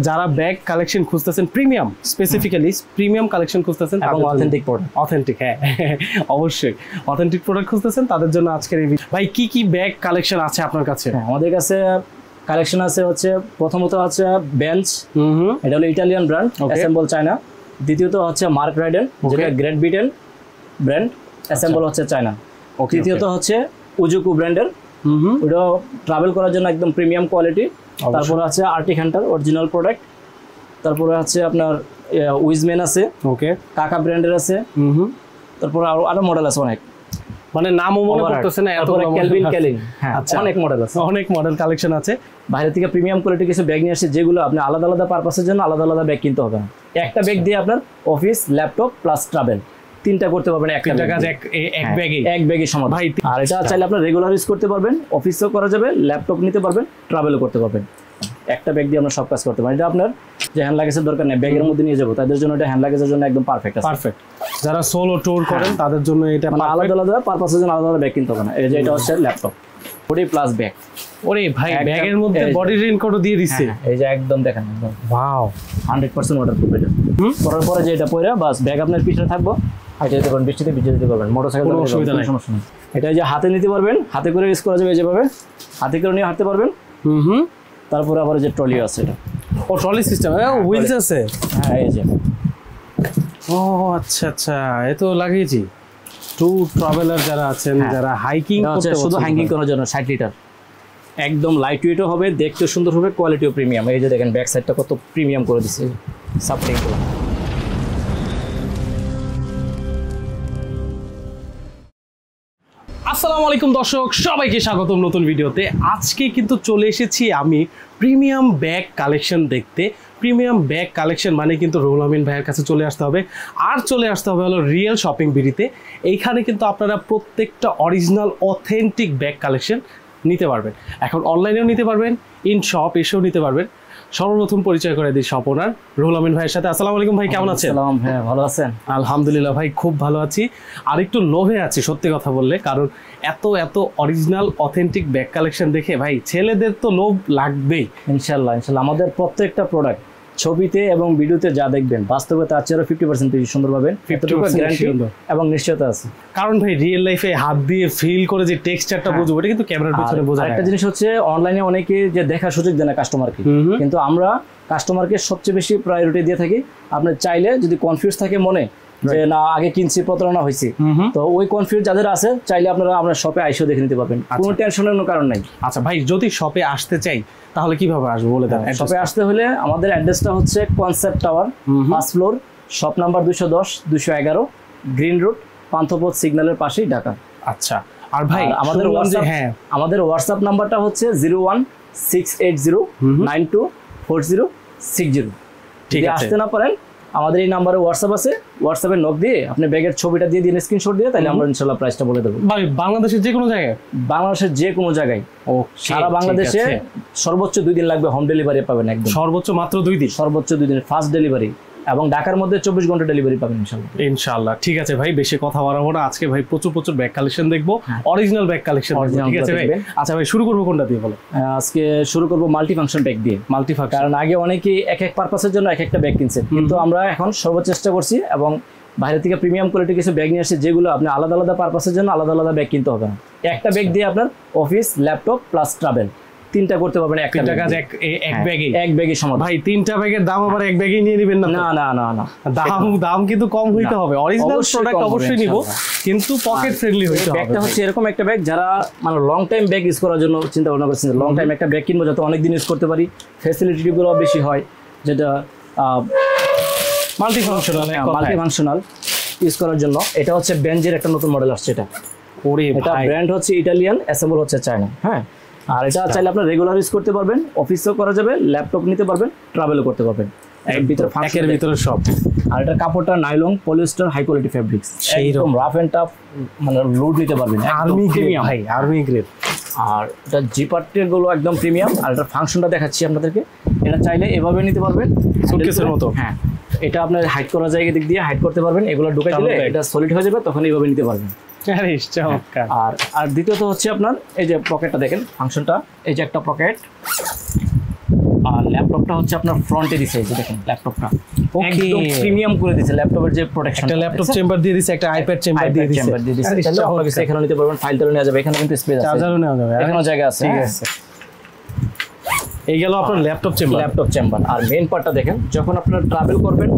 যারা bag collection খুঁজতেছেন premium, specifically premium collection খুঁজতেছেন এবং অথেন্টিক প্রোডাক্ট, অথেন্টিক, হ্যাঁ অবশ্যই অথেন্টিক প্রোডাক্ট খুঁজতেছেন তাদের জন্য আজকের এই ভিডিও। ভাই কি কি ব্যাগ কালেকশন আছে আপনার কাছে? আমাদের কাছে কালেকশন আছে হচ্ছে প্রথমত হচ্ছে বেঞ্চ, এটা হলো ইটালিয়ান ব্র্যান্ড, অ্যাসেম্বল চায়না। দ্বিতীয়ত হচ্ছে মার্ক রাইডেন, যেটা গ্রেট ব্রিটেন ব্র্যান্ড, অ্যাসেম্বল হচ্ছে চায়না। তৃতীয়ত হচ্ছে উজুকু ব্র্যান্ডের, ওটাও ট্রাভেল করার জন্য একদম প্রিমিয়াম কোয়ালিটি। তারপরে আছে আর্টিক হান্টার অরিজিনাল প্রোডাক্ট। তারপরে আছে আপনার উইজম্যান আছে, ওকে, কাকা ব্র্যান্ডের আছে। তারপরে আরো মডেল আছে অনেক, মানে নামও মনে পড়তেছে না এত। ক্যালভিন ক্যালিন, হ্যাঁ অনেক মডেল আছে, অনেক মডেল কালেকশন আছে। বাইরে থেকে প্রিমিয়াম কোয়ালিটি কিছু ব্যাগ নিয়ে আসছে, যেগুলো আপনি আলাদা আলাদা পারপাসের জন্য আলাদা আলাদা ব্যাগ কিনতে হবে না। একটা ব্যাগ দিয়ে আপনার অফিস, ল্যাপটপ প্লাস ট্রাভেল তিনটা করতে পারবেন একটা কাজ এক ব্যাগে সমাধান ভাই। আর এটা চাইলে আপনার রেগুলার ইউজ করতে পারবেন, অফিসেও করা যাবে, ল্যাপটপ নিতে পারবেন, ট্রাভেলও করতে পারবেন। একটা ব্যাগ দিয়ে আমরা সব কাজ করতে পারি। এটা আপনার যে হ্যান্ড লাগেজের দরকার নেই, ব্যাগের মধ্যে নিয়ে যাবো, তাদের জন্য এটা হ্যান্ড লাগেজের জন্য একদম পারফেক্ট আছে। পারফেক্ট, যারা সোলো ট্যুর করেন তাদের জন্য এটা মানে আলাদা আলাদা পারপাসের জন্য আলাদা আলাদা ব্যাগ কিনতে হবে না। এই যে এটা হচ্ছে ল্যাপটপ বডি প্লাস ব্যাগ। ওরে ভাই ব্যাগের মধ্যে বডি রেইনকোটও দিয়ে দিচ্ছে। এই যে একদম দেখেন, একদম ওয়াও, 100% ওয়াটারপ্রুফ। এটা পরার পরে যে এটা পরে বাস ব্যাগ আপনার পিছনে থাকবো, হাইটে যেতে পারবেন, বৃষ্টিতে ভিজে যেতে পারবেন, মোটরসাইকেল কোনো অসুবিধা নেই, সমস্যা নেই। এটা যে হাতে নিতে পারবেন, হাতে করে ইউজ করা যাবে, যেভাবে হাতে করে নিয়ে হাঁটতে পারবেন। তারপরে আবার যে ট্রলি আছে, এটা ও ট্রলি সিস্টেম, হুইলস আছে, হ্যাঁ এই যে। ও আচ্ছা আচ্ছা, এ তো লাগিয়েছি ট্যুর ট্রাভেলার যারা আছেন, যারা হাইকিং করতে, শুধু হাইকিং করার জন্য 60 লিটার, একদম লাইট ওয়েটও হবে, দেখতে সুন্দর হবে, কোয়ালিটিও প্রিমিয়াম। এই যে দেখেন ব্যাক সাইডটা কত প্রিমিয়াম করে দিচ্ছে, সাবটেকগুলো। আসসালামু আলাইকুম দর্শক, সবাইকে স্বাগতম নতুন ভিডিওতে। আজকে কিন্তু চলে এসেছি আমি প্রিমিয়াম ব্যাগ কালেকশন দেখতে। প্রিমিয়াম ব্যাগ কালেকশন মানে কিন্তু রুহুল আমিন ভাইয়ের কাছে চলে আসতে হবে, আর চলে আসতে হবে হলো রিয়েল শপিং বিডিতে। এইখানে কিন্তু আপনারা প্রত্যেকটা অরিজিনাল অথেন্টিক ব্যাগ কালেকশন নিতে পারবেন। এখন অনলাইনেও নিতে পারবেন, ইন শপ এসেও নিতে পারবেন। সর্বপ্রথম পরিচয় করে দিই শপ ওনার রুহুল আমিন ভাইয়ের সাথে। আসসালামু আলাইকুম ভাই, কেমন আছেন? আসসালাম ভাই, ভালো আছেন? আলহামদুলিল্লাহ ভাই, খুব ভালো আছি। আর একটু লোভে আছি সত্যি কথা বললে, কারণ এত এত অরিজিনাল অথেন্টিক ব্যাগ কালেকশন দেখে ভাই ছেলেদের তো লোভ লাগবেই। ইনশাল্লাহ ইনশাল্লাহ, আমাদের প্রত্যেকটা প্রোডাক্ট ছবিতে এবং ভিডিওতে যা দেখবেন, বাস্তবে তার চেয়ে 50% বেশি সুন্দর পাবেন, 50% গ্যারান্টি এবং নিশ্চয়তা আছে। কারণ ভাই রিয়েল লাইফে হাত দিয়ে ফিল করে যে টেক্সচারটা বুঝবো, এটা কিন্তু ক্যামেরার পিছনে বোঝা যায়। একটা জিনিস হচ্ছে অনলাইনে অনেকে যে দেখার সুযোগ দেয় না কাস্টমারকে, কিন্তু আমরা কাস্টমারকে সবচেয়ে বেশি প্রায়োরিটি দিয়ে থাকি। আপনি চাইলে যদি কনফিউজ থাকে মনে যে না আগে কিনছি প্রতারণা হয়েছি, তো ওই কনফিউজ যাদের আছে চাইলে আপনারা আপনার শপে আইসেও দেখে নিতে পারবেন, কোনো টেনশনের কোনো কারণ নাই। আচ্ছা ভাই, যদি শপে আসতে চাই তাহলে কিভাবে আসবো বলে দেন। শপে আসতে হলে আমাদের অ্যাড্রেসটা হচ্ছে concept tower, 5 floor, shop number 210, 211, green road, Panthapath সিগন্যালের পাশেই, ঢাকা। আচ্ছা, আর ভাই আমাদের হোয়াটসঅ্যাপ নাম্বারটা হচ্ছে 0168092406। ঠিক আছে, আসতে না পারেন আমাদের এই নাম্বারে হোয়াটসঅ্যাপ আছে, হোয়াটসঅ্যাপে নক দিয়ে আপনি ব্যাগের ছবিটা দিয়ে দিন, স্ক্রিনশট দিয়ে, তাহলে আমরা ইনশাআল্লাহ প্রাইসটা বলে দেবো। ভাই বাংলাদেশের যে কোনো জায়গায়? বাংলাদেশের যে কোনো জায়গায়, সারা বাংলাদেশে সর্বোচ্চ 2 দিন লাগবে, হোম ডেলিভারি পাবেন একদম। সর্বোচ্চ মাত্র 2 দিন? সর্বোচ্চ 2 দিন ফাস্ট ডেলিভারি, এবং ঢাকার মধ্যে 24 ঘন্টা ডেলিভারি পাবেন ইনশাআল্লাহ। ইনশাআল্লাহ, ঠিক আছে ভাই, বেশি কথা বাড়াবো না। আজকে ভাই প্রচুর প্রচুর ব্যাগ কালেকশন দেখবো, অরিজিনাল ব্যাগ কালেকশন, ঠিক আছে ভাই? আচ্ছা ভাই, শুরু করবো কোনটা দিয়ে বলো? আজকে শুরু করবো মাল্টি ফাংশন ব্যাগ দিয়ে। মাল্টি ফাংশন, কারণ আগে অনেকেই এক এক পারপাসের জন্য এক একটা ব্যাগ কিনছে, কিন্তু আমরা এখন সর্বোচ্চ চেষ্টা করছি এবং বাইরে থেকে প্রিমিয়াম কোয়ালিটি কিছু ব্যাগ নিয়ে আসছে, যেগুলো আপনি আলাদা আলাদা পারপাসের জন্য আলাদা আলাদা ব্যাগ কিনতে হবে না। একটা ব্যাগ দিয়ে আপনার অফিস, ল্যাপটপ প্লাস ট্রাভেল তিনটা করতে পারবেন একটা কাজ এক ব্যাগে সমাধান। ভাই 3টা ব্যাগের দাম আবার এক ব্যাগেই নিয়ে নেবেন না? না না না না, দাম কিন্তু কম হইতে হবে। অরিজিনাল প্রোডাক্ট অবশ্যই নিব, কিন্তু পকেট ফ্রেন্ডলি হইতে হবে। ব্যাগটা হচ্ছে এরকম একটা ব্যাগ যারা মানে লং টাইম ব্যাগ ইউজ করার জন্য চিন্তা ভাবনা করছেন, লং টাইম একটা ব্যাগ কিনবো যাতে অনেক দিন ইউজ করতে পারি, ফ্যাসিলিটিগুলো বেশি হয়, যেটা মাল্টি ফাংশনাল ইউজ করার জন্য। এটা হচ্ছে বেঞ্জের একটা নতুন মডেল আসছে, এটা ব্র্যান্ড হচ্ছে ইটালিয়ান, অ্যাসেম্বল হচ্ছে চায়না। হ্যাঁ, আর এটা চাইলে আপনার রেগুলার ইউজ করতে পারবেন, অফিসেও করা যাবে, ল্যাপটপ নিতে পারবেন, ট্রাভেলও করতে পারবেন, এর ভিতরে সব। আর এটা কাপড়টা nylon, polyester, high quality fabrics, একদম রাফ এন্ড টাফ, মানে লোড নিতে পারবেন, আর্মি গ্রেড ভাই, আর্মি গ্রেড। আর এটা জিপারটের গুলো একদম প্রিমিয়াম। আর এটা ফাংশনটা দেখাচ্ছি আপনাদেরকে, এটা চাইলে এভাবে নিতে পারবেন, সুটকেসের মতো। হ্যাঁ, এটা আপনার হাইড করা যায়, দিক দিয়ে হাইড করতে পারবেন, এগুলো ঢুকাই দিলে এটা সলিড হয়ে যাবে, তখন এইভাবে নিতে পারবেন। আর দ্বিতীয়ত হচ্ছে আপনার এই যে পকেটটা দেখেন, ফাংশনটা, এই যে একটা পকেট, আর ল্যাপটপটা হচ্ছে আপনার ফ্রন্টে দিছে, এই যে দেখেন ল্যাপটপটা একদম প্রিমিয়াম করে দিয়েছে। ল্যাপটপের যে প্রোটেকশন, একটা ল্যাপটপ চেম্বার দিয়ে দিছে, একটা আইপ্যাড চেম্বার দিয়ে দিছে। তাহলে আপনারা কিছু এখানে নিতে পারবেন, ফাইল নেওয়া যাবে, এখানে কিন্তু স্পেস আছে, চার্জারও নেওয়া যাবে, এখানে জায়গা আছে। ঠিক আছে, এই গেল আপনার ল্যাপটপ চেম্বার। আর মেইন পার্টটা দেখেন, যখন আপনারা ট্রাভেল করবেন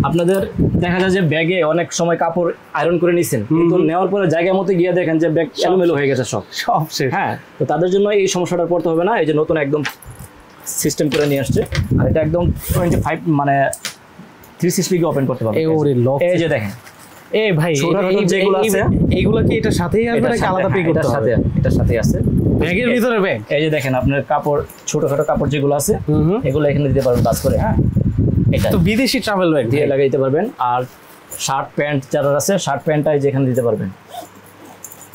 আপনাদের দেখা যায় যে ব্যাগে অনেক সময় কাপড় আয়রন করে নিছেন, কিন্তু নেওয়ার পরে জায়গার মতো গিয়ে দেখেন যে ব্যাগ এলোমেলো হয়ে গেছে সব শেষ। হ্যাঁ, তো তাদের জন্য এই সমস্যাটা পড়তে হবে না। এই যে নতুন একদম সিস্টেম করে নিয়ে আসছে, আর এটা একদম 25 মানে 360 ডিগ্রি ওপেন করতে পারবেন। এই যে দেখেন, এই ভাই যেগুলো আছে এইগুলো কি এটার সাথেই আসবে নাকি আলাদা পে করতে হবে? এটার সাথে আছে, ব্যাগের ভিতরে ব্যাগ। এই যে দেখেন আপনার কাপড়, ছোটখাটো কাপড় যেগুলো আছে এগুলো এখানে দিতে পারবেন বাস করে। হ্যাঁ, এটা তো বিদেশি ট্রাভেল ব্যাগ দিয়ে লাগিয়ে দিতে পারবেন। আর শার্ট প্যান্ট যারা আছে, শার্ট প্যান্টটাই যেখানে দিতে পারবেন।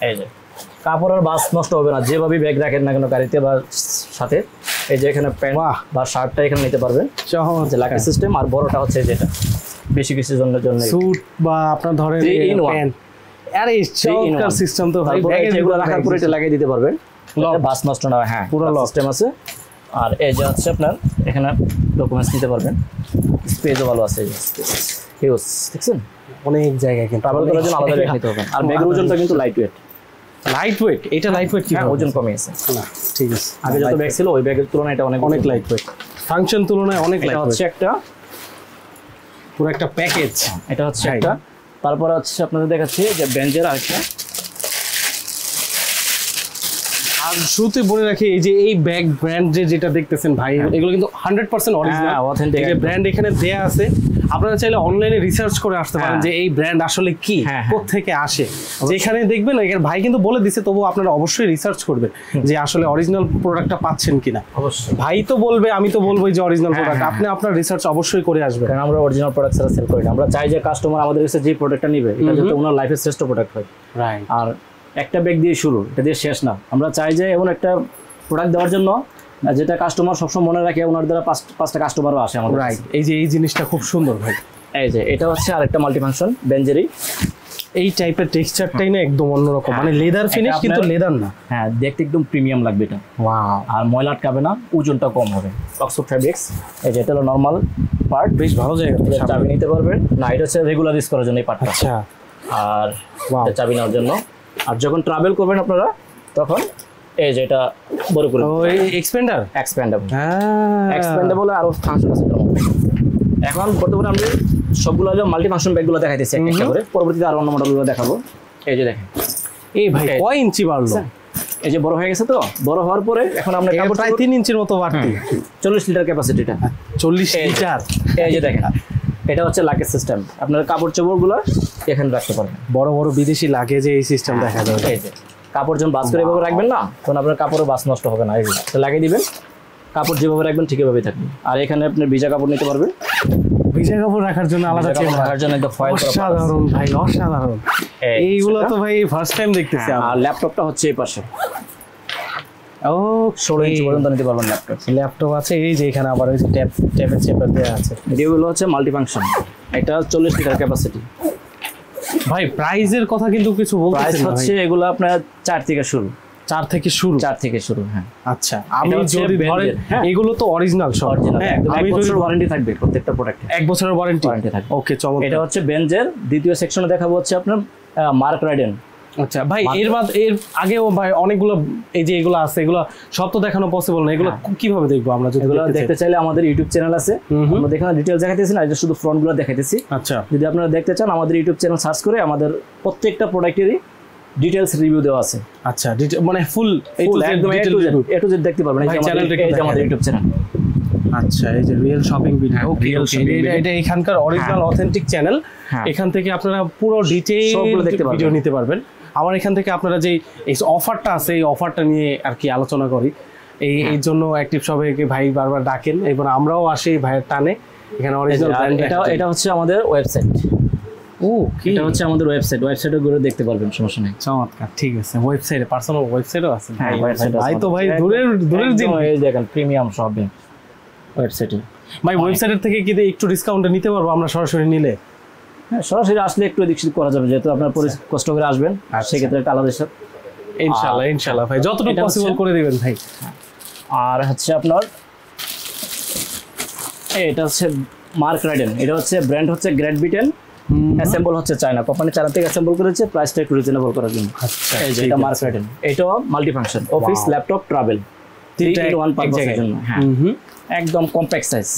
এই যে কাপড় আর বাস নষ্ট হবে না, যেভাবে ব্যাগ রাখেন না কেন গাড়িতে বা সাথে। এই যে এখানে প্যান্ট বা শার্টটা এখানে নিতে পারবেন, যে লাকি সিস্টেম। আর বড়টা হচ্ছে যেটা বেশি কিছু জন্য স্যুট বা আপনার ধরেন প্যান্ট, আরে চমৎকার সিস্টেম তো ভাই। ব্যাগে যেগুলো রাখার পরে এটা লাগিয়ে দিতে পারবেন, বাস নষ্ট না হয়। হ্যাঁ, পুরো সিস্টেম আছে। আর এই যে হচ্ছে আপনার এখানে ডকুমেন্টস নিতে পারবেন, স্পেসও ভালো আছে। হিউজ, দেখছেন অনেক জায়গায় কিন্তু ট্রাভেল করার জন্য আলাদা ব্যাগ নিতে হবে। আর ব্যাগের ওজনটা কিন্তু লাইট ওয়েট। এটা লাইট ওয়েট কি? ওজন কমে গেছে। না, ঠিক আছে। আগে যত ব্যাগ ছিল ওই ব্যাগের তুলনায় এটা অনেক লাইট ওয়েট, ফাংশন তুলনায় অনেক লাইট ওয়েট। হচ্ছে একটা পুরো একটা প্যাকেজ। এটা হচ্ছে একটা। তারপর হচ্ছে আপনাদের দেখাচ্ছি যে বেঞ্চের আরেকটা। আর শুরুতে বলে রাখি, এই যে এই ব্যাগ ব্র্যান্ড যেটা দেখতেছেন ভাই, এগুলো কিন্তু 100% অরিজিনাল অথেন্টিক। যে ব্র্যান্ড এখানে দেয়া আছে, আপনারা চাইলে অনলাইনে রিসার্চ করে আসতে পারেন যে এই ব্র্যান্ড আসলে কি, কোত্থেকে আসে। যেখানে দেখবেন এখানে ভাই কিন্তু বলে দিছে, তবু আপনারা অবশ্যই রিসার্চ করবেন যে আসলে অরিজিনাল প্রোডাক্টটা পাচ্ছেন কিনা। অবশ্যই ভাই তো বলবে, আমি তো বলবো যে অরিজিনাল প্রোডাক্ট, আপনি আপনার রিসার্চ অবশ্যই করে আসবেন। কারণ আমরা অরিজিনাল প্রোডাক্ট ছাড়া সেল করি না। আমরা চাই যে কাস্টমার আমাদের কাছে যে প্রোডাক্টটা নিবে এটা যাতে ওনার লাইফের শ্রেষ্ঠ প্রোডাক্ট হয়। রাইট। আর একটা ব্যাগ দিয়ে শুরু, এটা দিয়ে শেষ না। আমরা চাই যে এমন একটা প্রোডাক্ট দেওয়ার জন্য যেটা কাস্টমার সবসময় মনে রাখে, ওনার দ্বারা পাঁচটা কাস্টমারও আসে আমাদের। রাইট। এই যে এই জিনিসটা খুব সুন্দর ভাই। এই যে এটা হচ্ছে আরেকটা মাল্টিফাংশন বেঞ্জেরি। এই টাইপের টেক্সচারটাই না একদম অন্যরকম, মানে লেদার ফিনিশ কিন্তু লেদার না। হ্যাঁ, দেখতে একদম প্রিমিয়াম লাগবে এটা। ওয়াও। আর ময়লা আটকাবে না, ওজনটা কম হবে। Oxford fabrics. এই যে এটা হলো নরমাল পার্ট, বেশ ভালো জায়গা, চাবি নিতে পারবেন। না, এটা হচ্ছে রেগুলার ইউজ করার জন্য এই পার্টটা। আচ্ছা। আর এটা চাবি নেওয়ার জন্য। আর যখন ট্রাভেল করবেন আপনারা তখন এই যে এটা বড় করে এক্সপেন্ডেবল আরো ফাংশন আছে। এখন বর্তমানে আমরা সবগুলো মাল্টি ফাংশন ব্যাগগুলো দেখাইতেছি একটা করে, পরবর্তীতে আরো অন্য মডেলগুলো দেখাবো। এই যে দেখেন, এই ভাই কয় ইঞ্চি বাড়লো? এই যে বড় হয়ে গেছে, তো বড় হওয়ার পরে এখন আমরা প্রায় 3 ইঞ্চির মতো বাড়তি। 40 লিটার ক্যাপাসিটিটা। 40 লিটার। এই যে দেখেন, এটা হচ্ছে লাগেজ সিস্টেম। আপনার কাপড় চোপড়গুলো এখানে রাখতে পারবেন। বড় বড় বিদেশি লাগেজে এই সিস্টেম দেখা যায়। এই যে কাপড় যখন বাস করে এভাবে রাখবেন না, তখন আপনার কাপড়ও বাস নষ্ট হবে না। এই যে লাগিয়ে দিবেন, কাপড় যেভাবে রাখবেন ঠিক এভাবেই থাকবে। আর এখানে আপনি ভিজা কাপড় নিতে পারবেন। ভিজা কাপড় রাখার জন্য আলাদা চেম্বার, রাখার জন্য একটা ফয়েল করা। অসাধারণ ভাই, অসাধারণ। এইগুলো তো ভাই ফার্স্ট টাইম দেখতেছি। আর ল্যাপটপটা হচ্ছে এই পাশে। ও 16 ইঞ্চি পর্যন্ত নিতে পারবেন ল্যাপটপ। ল্যাপটপ আছে এই যে এখানে, আবার ওই যে ট্যাবের চেম্বার দেওয়া আছে। এগুলো হচ্ছে মাল্টি ফাংশন। এটা 40 লিটার ক্যাপাসিটি। ভাই প্রাইসের কথা কিন্তু কিছু বলতেছেন না? হচ্ছে এগুলো আপনার 4 থেকে শুরু। 4 থেকে শুরু। হ্যাঁ, আচ্ছা। আমি যদি ধরেন এগুলো তো অরিজিনাল সব। হ্যাঁ, আমি যদি ওয়ারেন্টি থাকবে প্রত্যেকটা প্রোডাক্টে, 1 বছরের ওয়ারেন্টি থাকবে। ওকে, চমৎকার। এটা হচ্ছে বেঞ্জের দ্বিতীয় সেকশনে দেখাবো হচ্ছে আপনার মার্ক রাইডেন। আচ্ছা ভাই, এর আগেও ভাই অনেকগুলো এই যে এগুলো আছে, এগুলো সব তো দেখানো পসিবল না। এগুলো কিভাবে দেখবো আমরা? যদি এগুলো দেখতে চাইলে আমাদের ইউটিউব চ্যানেল আছে, আমরা দেখানো ডিটেইলস দেখাইতেছি না, এটা শুধু ফ্রন্ট গুলো দেখাইতেছি। আচ্ছা, যদি আপনারা দেখতে চান আমাদের ইউটিউব চ্যানেল সার্চ করে আমাদের প্রত্যেকটা প্রোডাক্টেরই ডিটেইলস রিভিউ দেওয়া আছে। আচ্ছা, মানে ফুল একদম এ টু জেড দেখতে পারবেন। এই যে আমাদের ইউটিউব চ্যানেল। আচ্ছা, এই যে রিয়েল শপিং ভিডিও। ওকে, এটা এখানকার অরিজিনাল অথেন্টিক চ্যানেল। এখান থেকে আপনারা পুরো ডিটেইল ভিডিও নিতে পারবেন। আমার এখান থেকে আপনারা যে এই অফারটা আছে, এই অফারটা নিয়ে আর কি আলোচনা করি। এই জন্য অ্যাক্টিভ শপে ভাই বারবার ডাকেন এবং আমরাও আসি ভাইয়ের টানে। এখানে অরিজিনাল ব্র্যান্ড। এটা হচ্ছে আমাদের ওয়েবসাইট। এটা হচ্ছে আমাদের ওয়েবসাইটে ঘুরে দেখতে পারবেন, সমস্যা নেই। চমৎকার, ঠিক আছে। ওয়েবসাইটে পার্সোনাল ওয়েবসাইটও আছে। ভাই তো ভাই দূরের জিনিস। এই দেখেন প্রিমিয়াম শপিং ওয়েবসাইটে। ভাই ওয়েবসাইটের থেকে কি একটু ডিসকাউন্টে নিতে পারবো আমরা সরাসরি নিলে? হ্যাঁ, সরাসরি আসলে একটু এদিক করা যাবে, যেহেতু আপনার কষ্ট করে আসবেন, সেক্ষেত্রে একটা আলাদা হিসাব। ইনশাআল্লাহ ভাই, যতটুকু পসিবল করে দিবেন ভাই। আর হচ্ছে আপনার এটা হচ্ছে মার্ক রাইডেন, এটা হচ্ছে ব্র্যান্ড হচ্ছে গ্রেট ব্রিটেন, অ্যাসেম্বল হচ্ছে চায়না, কোম্পানি চায়না থেকে অ্যাসেম্বল করেছে প্রাইসটা একটু রিজনেবল করার জন্য। আচ্ছা এই যে এটা মার্ক রাইডেন, এটাও multi function, office, laptop, travel, 3-in-1 পারপাসের জন্য। হ্যাঁ একদম কম্প্যাক্ট সাইজ।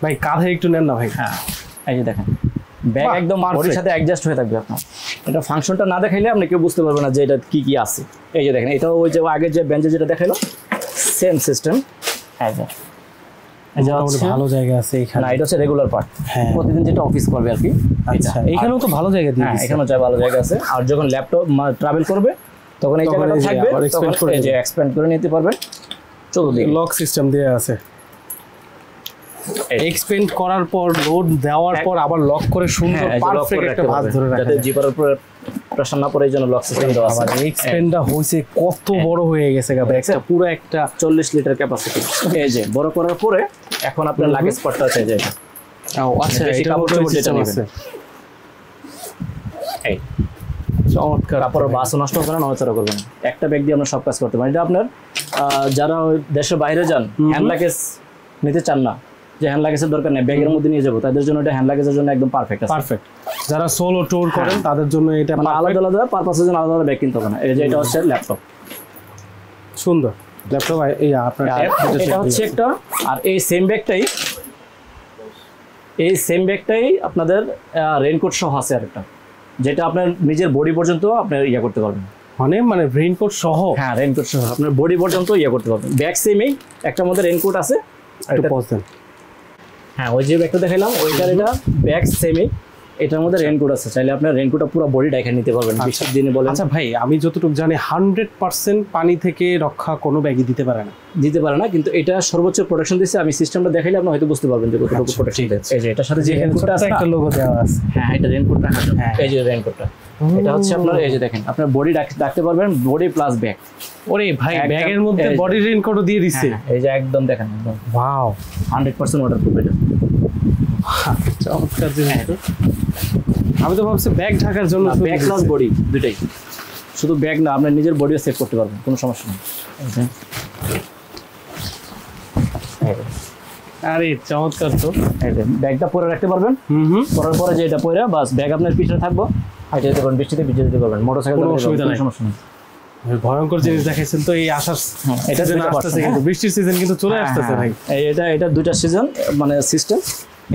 ভাই কাঁধে একটু নেন না ভাই। হ্যাঁ এই যে দেখেন ব্যাগ একদম বডির সাথে অ্যাডজাস্ট হয়ে থাকবে আপনার। এটা ফাংশনটা না দেখাইলে আপনি কেউ বুঝতে পারবে না যে এটা কি কি আছে। এই যে দেখেন এটাও ওই যে আগের যে বেঞ্চে যেটা দেখাইলো সেম সিস্টেম। ভালো জায়গা আছে এখানে। না এটা হচ্ছে রেগুলার পার্ট, প্রতিদিন যেটা অফিস করবে আর কি। আচ্ছা এখানেও তো ভালো জায়গা দিয়ে দিয়েছে। এখানেও ভালো জায়গা আছে। আর যখন ল্যাপটপ ট্রাভেল করবে তখন এই জায়গাটা থাকবে, তখন এই যে এক্সপ্যান্ড করে নিতে পারবেন। চতুর্দিকে লক সিস্টেম দেয়া আছে। এক্সপেন্ড করার পর লোড দেওয়ার পর আবার লক করে সুন্দর পারফেক্ট একটা ভাঁজ ধরে রাখা, যাতে জিপারের উপরে প্রেসার না পড়ে, এই জন্য লক সিস্টেম দেওয়া আছে। এক্সপেন্ডটা হইছে কত বড় হয়ে গেছে গাবে, একটা পুরো একটা 40 লিটার ক্যাপাসিটি। এই যে বড় করার পরে এখন আপনার লাগেজ পটটা আছে যে আচ্ছা এটা কাপড় যেটা আছে। এই চমৎকার। কাপড়ের বাস নষ্ট হবে না, নড়াচড়া করবে না। একটা ব্যাগ দিয়ে আপনার সব কাজ করতে পারেন। এটা আপনার যারা দেশের বাইরে যান, হ্যান্ড লাগেজ নিতে চান না, যে হ্যান্ড লাগেজের দরকার নেই, ব্যাগের মধ্যে নিয়ে যাবো, তাদের জন্য এটা হ্যান্ড লাগেজের জন্য একদম পারফেক্ট আছে। পারফেক্ট। যারা সোলো ট্যুর করেন তাদের জন্য এটা আলাদা আলাদা পারপাসের জন্য আলাদা আলাদা ব্যাগ কিনতে হবে না। এই যে এটা হচ্ছে ল্যাপটপ, সুন্দর ল্যাপটপ। এই আপনার এটা হচ্ছে একটা। আর এই সেম ব্যাগটাই আপনাদের রেইনকোট সহ আছে আরেকটা, যেটা আপনার নিজের বডি পর্যন্ত আপনার ইয়া করতে পারবেন। মানে রেইনকোট সহ? হ্যাঁ রেইনকোট সহ আপনার বডি পর্যন্ত ইয়া করতে পারবেন। ব্যাগ সেমই, একটার মধ্যে রেইনকোট আছে। হ্যাঁ ওই যে ব্যাগটা দেখালাম ওইটার এটা ব্যাগ সেমই, এটার মধ্যে রেইনকোট আছে। চাইলে আপনার রেইনকোটটা পুরো বডি ঢাকা নিতে পারবেন বৃষ্টির দিনে বলেন। আচ্ছা ভাই আমি যতটুকু জানি 100% পানি থেকে রক্ষা কোনো ব্যাগই দিতে পারে না, কিন্তু এটা সর্বোচ্চ প্রোটেকশন দিচ্ছে। আমি সিস্টেমটা দেখাইলে আপনি হয়তো বুঝতে পারবেন যে কতটুকু প্রোটেকশন দিচ্ছে। এই যে এটার সাথে যে রেইনকোটটা আছে, একটা লোগো দেওয়া আছে। হ্যাঁ এটা রেইনকোট রাখার জন্য। এই যে রেইনকোটটা, এটা হচ্ছে আপনার এই যে দেখেন আপনার বডি রাখতে পারবেন, বডি প্লাস ব্যাগ। ওরে ভাই ব্যাগের মধ্যে বডি রেইনকোটও দিয়ে দিচ্ছে। এই যে একদম দেখেন একদম ওয়াও, 100% ওয়াটারপ্রুফ এটা। চমৎকার জিনিস। আমি তো ভাবছি ব্যাগ ঢাকার জন্য। ব্যাগ প্লাস বডি দুটাই, শুধু ব্যাগ না, আপনার নিজের বডিও সেভ করতে পারবেন, কোনো সমস্যা নেই। আরে চমৎকার তো। ব্যাগটা পরে রাখতে পারবেন, পরার পরে যে এটা পরে বাস ব্যাগ আপনার পিছনে থাকবো, হাইটে যেতে পারবেন, বৃষ্টিতে ভিজে যেতে পারবেন, মোটরসাইকেল কোনো অসুবিধা নেই, সমস্যা নেই। ভয়ঙ্কর জিনিস দেখাইছেন তো। এই আসার এটা আসতেছে কিন্তু বৃষ্টির সিজন কিন্তু চলে আসতেছে ভাই। এটা দুইটা সিজন মানে সিস্টেম,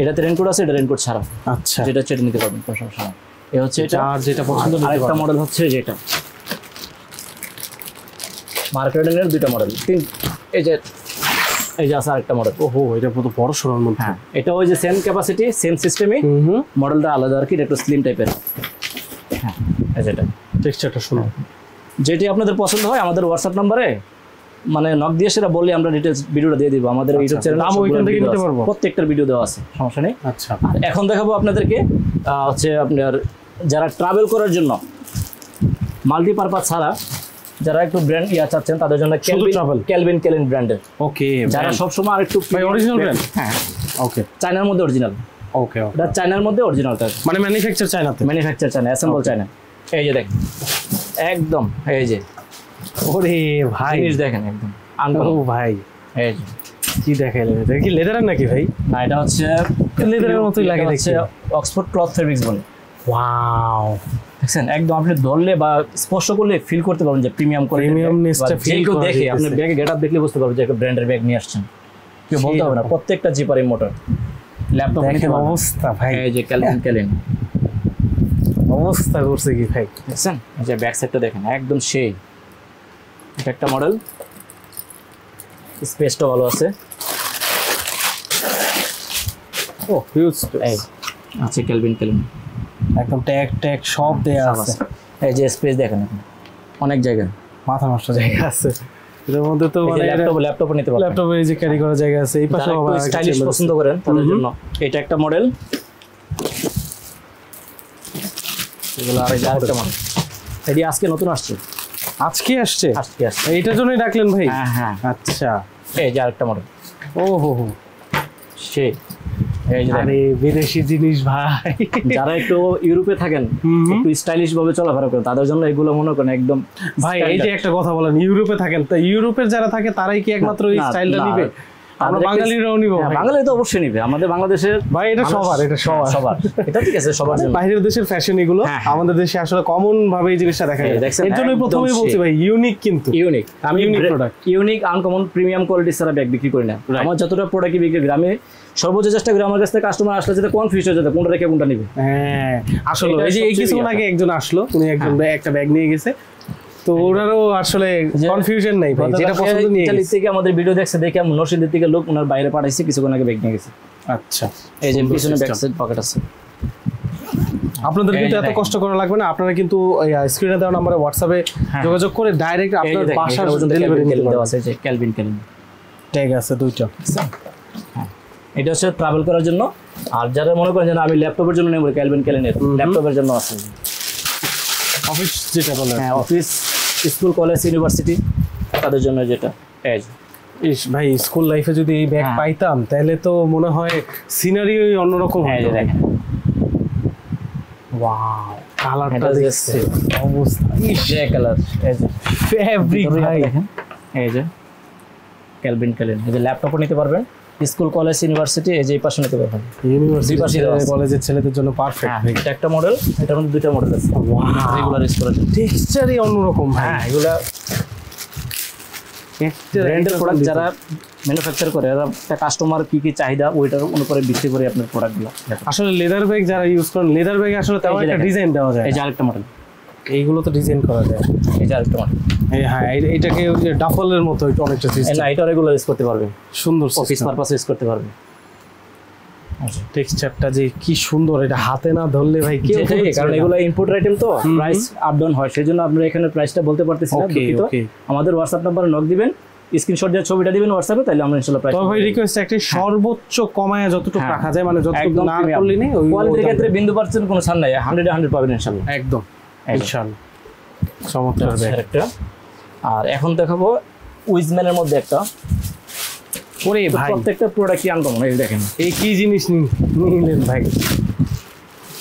এটাতে রেইনকোট আছে, এটা রেইনকোট ছাড়া। আচ্ছা যেটা চেটে নিতে পারবেন, কোনো সমস্যা নেই। এই হচ্ছে এটা। আর যেটা পছন্দ আরেকটা মডেল হচ্ছে যেটা মার্ক রাইডেনের দুইটা মডেল, এই যে আছে আরেকটা মডেল। ওহো এটা পুরো বড় সরল মধ্যে। হ্যাঁ এটা ওই যে সেম ক্যাপাসিটি সেম সিস্টেমই, মডেলটা আলাদা আর কি, একটু স্লিম টাইপের। হ্যাঁ যেটা টেক্সচারটা সুন্দর। যেটি আপনাদের পছন্দ হয় আমাদের হোয়াটসঅ্যাপ নাম্বারে মানে নক দিয়ে সেটা বললে আমরা ডিটেইলস ভিডিওটা দিয়ে দিব। আমাদের ইউটিউব চ্যানেলে নাম ওইখান থেকে নিতে পারবো, প্রত্যেকটার ভিডিও দেওয়া আছে, সমস্যা নেই। আচ্ছা এখন দেখাবো আপনাদেরকে হচ্ছে আপনার যারা ট্রাভেল করার জন্য মাল্টিপারপাস ছাড়া যারা একটু ব্র্যান্ড চাচ্ছেন তাদের জন্য ক্যালভিন ক্লেইন ব্র্যান্ডের। ওকে যারা সবসময় আর একটু অরিজিনাল ব্র্যান্ড। হ্যাঁ ওকে চায়নার মধ্যে অরিজিনাল। ওকে এটা চায়নার মধ্যে অরিজিনালটা মানে ম্যানুফ্যাকচার চায়নাতে, ম্যানুফ্যাকচার চায়না, অ্যাসেম্বল চায়না। এই যে দেখেন একদম, এই যে ওরে ভাই জিনিস দেখেন একদম ও ভাই। এই যে কি দেখাইলেন, এটা কি লেদারের নাকি ভাই? না এটা হচ্ছে লেদারের মতোই লাগে দেখতে, অক্সফোর্ড ক্লথ ফেব্রিক্স বলে। ওয়াও দেখছেন একদম আপনি ধরলে বা স্পর্শ করলে ফিল করতে পারবেন যে প্রিমিয়াম কোয়ালিটি। প্রিমিয়ামনেসটা ফিল করে দেখে আপনি ব্যাগে গেটআপ দেখলে বুঝতে পারবেন যে একটা ব্র্যান্ডের ব্যাগ নিয়ে আসছেন, কেউ বলতে হবে না। প্রত্যেকটা জিপারে মোটর, ল্যাপটপ নিতে অবস্থা ভাই। এই যে ক্যালভিন অবস্থা করছে কি ভাই, দেখছেন এই যে ব্যাক সাইডটা দেখেন একদম সেই। এটা একটা মডেল, স্পেসটা ভালো আছে। ও হিউজ এই আছে ক্যালভিন একদম ট্যাগ সব দেয়া আছে। এই যে স্পেস দেখেন অনেক জায়গা, মাথা নষ্ট জায়গা আছে এর মধ্যে। তো মানে ল্যাপটপ নিতে পারবেন, ল্যাপটপে এই যে ক্যারি করার জায়গা আছে। এই পাশে আবার স্টাইলিশ পছন্দ করেন তাদের জন্য এটা একটা মডেল। এগুলো আরেকটা মডেল, এটি আজকে নতুন আসছে। আজকে আসছে? এইটার জন্যই ডাকলেন ভাই? হ্যাঁ হ্যাঁ আচ্ছা এই যে আরেকটা মডেল। ও হো হো সেই এই যে আরে বিদেশি জিনিস ভাই, যারা একটু ইউরোপে থাকেন, একটু স্টাইলিশ ভাবে চলাফেরা করেন, তাদের জন্য এগুলো মনে করেন একদম ভাই। এই যে একটা কথা বলেন, ইউরোপে থাকেন, তো ইউরোপের যারা থাকে তারাই কি একমাত্র এই স্টাইলটা নিবে? আমরা বাঙালিরাও নিব। বাঙালি তো অবশ্যই নিবে, আমাদের বাংলাদেশের ভাই এটা সবার, এটা সবার, এটা ঠিক আছে সবার জন্য। বাইরের দেশের ফ্যাশন এগুলো, আমাদের দেশে আসলে কমন ভাবে এই জিনিসটা দেখা যায়। এর জন্যই প্রথমেই বলছি ভাই ইউনিক, কিন্তু ইউনিক। আমি unique product, unique uncommon premium quality ছাড়া ব্যাগ বিক্রি করি না। আমার যতটা প্রোডাক্ট বিক্রি করি, আমি সর্বোচ্চ চেষ্টা করি আমার কাছ থেকে কাস্টমার আসলে যাতে কনফিউজ হয়ে যেতে কোনটা রেখে কোনটা নিবে। হ্যাঁ আসলে এই যে কিছুক্ষণ আগে একজন আসলো, উনি একজন একটা ব্যাগ নিয়ে গেছে, তো ওনারও আসলে কনফিউশন নাই ভাই, যেটা পছন্দ নিয়ে গেছে। ইতালি থেকে আমাদের ভিডিও দেখছে দেখে আমি নরসিংদী থেকে লোক ওনার বাইরে পাঠাইছি, কিছুক্ষণ আগে ব্যাগ নিয়ে গেছে। আচ্ছা, এই যে পিছনে ব্যাক সাইড পকেট আছে। আপনাদের কিন্তু এত কষ্ট করা লাগবে না, আপনারা কিন্তু স্ক্রিনে দেওয়া নম্বরে হোয়াটসঅ্যাপে যোগাযোগ করে ডাইরেক্ট আপনার বাসার ডেলিভারি নিতে পারবেন। আছে যে ক্যালভিন ট্যাগ আছে দুইটা। এটা হচ্ছে ট্রাভেল করার জন্য, আর যারা মনে করেন যে আমি ল্যাপটপের জন্য নেব, ক্যালভিন ক্যালেনের ল্যাপটপের জন্য আছে। অফিস যেটা বলে, হ্যাঁ অফিস, স্কুল, কলেজ, ইউনিভার্সিটি তাদের জন্য যেটা। ইস ভাই, স্কুল লাইফে যদি এই ব্যাগ পাইতাম তাহলে তো মনে হয় সিনারি অন্যরকম হতো। ওয়াও, কালারটা দেখছেন, অবস্থা গ্রে কালার, এই যে ফেব্রিক ভাই দেখেন। এই যে ক্যালভিন ক্যালেন, এই যে ল্যাপটপও নিতে পারবেন, স্কুল, কলেজ, ইউনিভার্সিটি, এই যে এই পাশে নিতে পারবেন। ইউনিভার্সিটি কলেজের ছেলেদের জন্য পারফেক্ট। এটা একটা মডেল, এটার মধ্যে দুইটা মডেল আছে। রেগুলার ইউজ করার জন্য টেক্সচারই অন্যরকম ভাই। হ্যাঁ, এগুলা ব্র্যান্ডের প্রোডাক্ট যারা ম্যানুফ্যাকচার করে, এরা একটা কাস্টমার কি কি চাহিদা ওইটার অনুপাতে ভিত্তি করে আপনার প্রোডাক্টগুলো। আসলে লেদার ব্যাগ যারা ইউজ করেন, লেদার ব্যাগে আসলে তেমন একটা ডিজাইন দেওয়া যায়। এই যে আরেকটা মডেল, এইগুলো তো ডিজাইন করা যায়। এই যে আরেকটা মডেল, হ্যাঁ এটাকে ওই যে ডাফলের মতো একটু অনেকটা সিস্টেম। না এটা রেগুলার ইউজ করতে পারবে, সুন্দর অফিস পারপাস ইউজ করতে পারবে। টেক্সচারটা যে কি সুন্দর, এটা হাতে না ধরলে ভাই কেউ, কারণ এগুলো ইম্পোর্ট আইটেম তো প্রাইস আপ ডাউন হয়, সেজন্য আপনারা এখানে প্রাইসটা বলতে পারতেছি না। দুঃখিত, আমাদের হোয়াটসঅ্যাপ নাম্বারে নক দিবেন, স্ক্রিনশট দিয়ে ছবিটা দিবেন হোয়াটসঅ্যাপে, তাহলে আমরা ইনশাআল্লাহ প্রাইস। তবে ভাই রিকোয়েস্ট একটা সর্বোচ্চ কমায়া যতটুকু রাখা যায়, মানে যতটুকু না করলে নেই, ওই কোয়ালিটির ক্ষেত্রে বিন্দু পার্সেন্ট কোনো ছাড় নাই, 100 পাবেন ইনশাআল্লাহ। একদম ইনশাআল্লাহ, চমৎকার ব্যাগ। আর এখন দেখাবো উইজম্যানের মধ্যে একটা। ওরে ভাই, প্রত্যেকটা প্রোডাক্টই আনকমন। এই দেখেন এই কি জিনিস নিলেন ভাই,